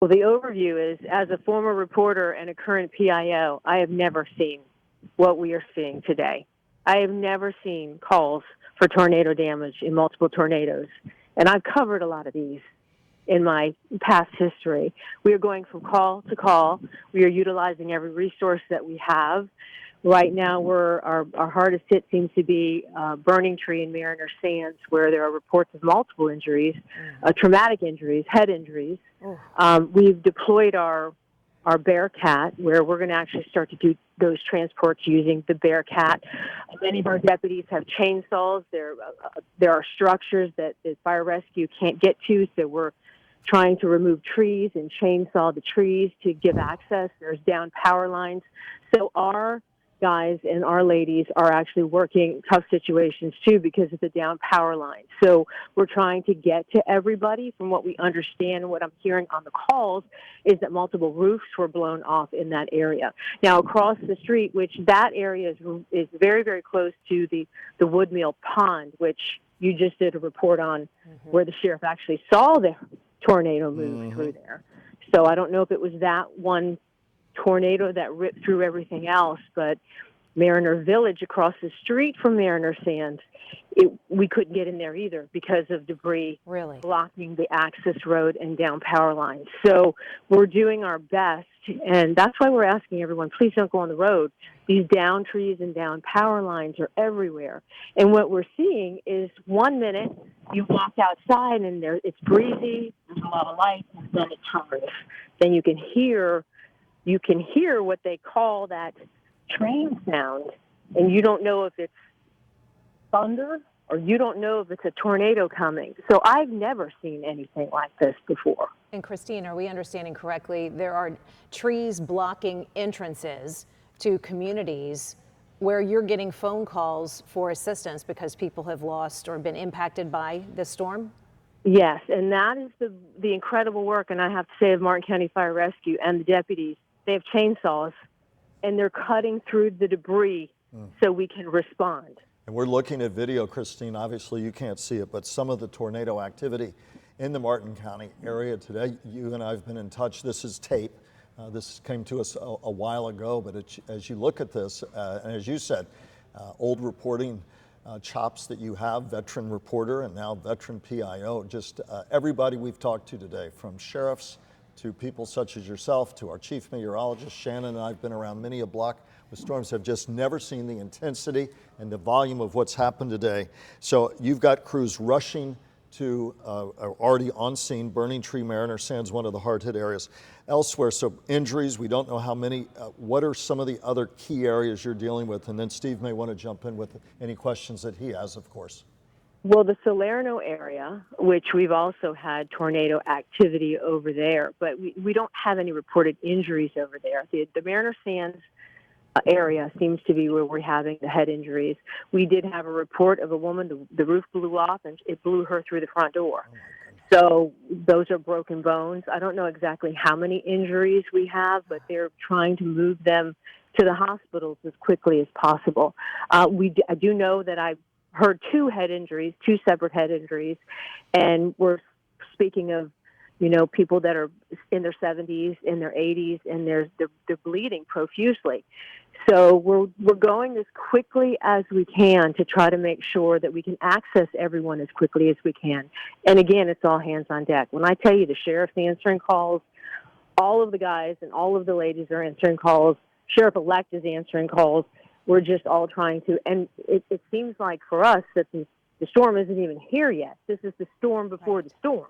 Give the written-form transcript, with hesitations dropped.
Well, the overview is, as a former reporter and a current PIO, I have never seen what we are seeing today. I have never seen calls for tornado damage in multiple tornadoes, and I've covered a lot of these in my past history. We are going from call to call. We are utilizing every resource that we have. Right now, our hardest hit seems to be Burning Tree in Mariner Sands, where there are reports of multiple injuries, traumatic injuries, head injuries. We've deployed our Bearcat, where we're going to actually start to do those transports using the Bearcat. Many of our deputies have chainsaws. There are structures that the fire rescue can't get to, so we're trying to remove trees and chainsaw the trees to give access. There's down power lines. So our guys and our ladies are actually working tough situations too because of the down power lines. So we're trying to get to everybody. From what we understand and what I'm hearing on the calls is that multiple roofs were blown off in that area. Now across the street, which that area is very, very close to the Woodmill Pond, which you just did a report on, where the sheriff actually saw the tornado move through there. So I don't know if it was that one tornado that ripped through everything else, but Mariner Village across the street from Mariner Sands, we couldn't get in there either because of debris blocking the access road and down power lines. So we're doing our best, and that's why we're asking everyone, please don't go on the road. These down trees and down power lines are everywhere. And what we're seeing is 1 minute you walk outside and it's breezy, there's a lot of light, and then it turns. Then you can hear what they call that train sound, and you don't know if it's thunder or you don't know if it's a tornado coming. So I've never seen anything like this before. And Christine, are we understanding correctly, there are trees blocking entrances to communities where you're getting phone calls for assistance because people have lost or been impacted by this storm? Yes, and that is the incredible work, and I have to say, of Martin County Fire Rescue and the deputies. They have chainsaws, and they're cutting through the debris so we can respond. And we're looking at video, Christine. Obviously, you can't see it, but some of the tornado activity in the Martin County area today. You and I have been in touch. This is tape. This came to us a while ago, but as you look at this, and as you said, old reporting chops that you have, veteran reporter and now veteran PIO, just everybody we've talked to today, from sheriffs to people such as yourself, to our chief meteorologist, Shannon, and I've been around many a block with storms, have just never seen the intensity and the volume of what's happened today. So you've got crews rushing to, already on scene, Burning Tree, Mariner Sands, one of the hard hit areas. Elsewhere, so injuries, we don't know how many. What are some of the other key areas you're dealing with? And then Steve may want to jump in with any questions that he has, of course. Well, the Salerno area, which we've also had tornado activity over there, but we don't have any reported injuries over there. The Mariner Sands area seems to be where we're having the head injuries. We did have a report of a woman, the roof blew off and it blew her through the front door. So those are broken bones. I don't know exactly how many injuries we have, but they're trying to move them to the hospitals as quickly as possible. I do know that I've heard two separate head injuries, and we're speaking of, people that are in their 70s, in their 80s, and they're bleeding profusely. So we're going as quickly as we can to try to make sure that we can access everyone as quickly as we can. And again, it's all hands on deck. When I tell you the sheriff's answering calls, all of the guys and all of the ladies are answering calls. Sheriff-elect is answering calls. We're just all trying to, and it seems like for us that the storm isn't even here yet. This is the storm before the storm.